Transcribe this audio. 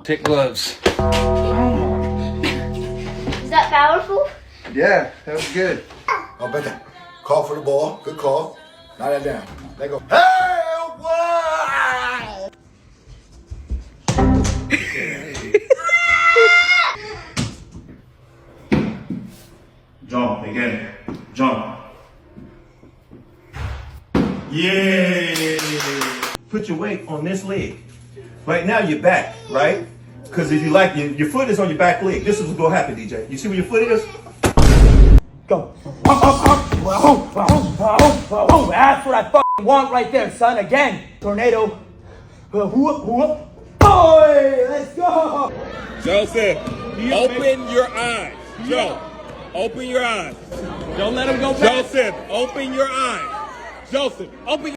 Take gloves. Is that powerful? Yeah, that was good. Oh, better. Call for the ball. Good call. Knock that down. Let go. Hey, wow! Jump again. Jump. Yeah. Put your weight on this leg. Right now your back, right? Because if you like, your foot is on your back leg. This is what's gonna happen, DJ. You see where your foot is? Go. That's what I fucking want right there, son. Again. Tornado. Boy, let's go. Joseph, open your eyes. Joe, open your eyes. Don't let him go back. Joseph, open your eyes. Joseph, open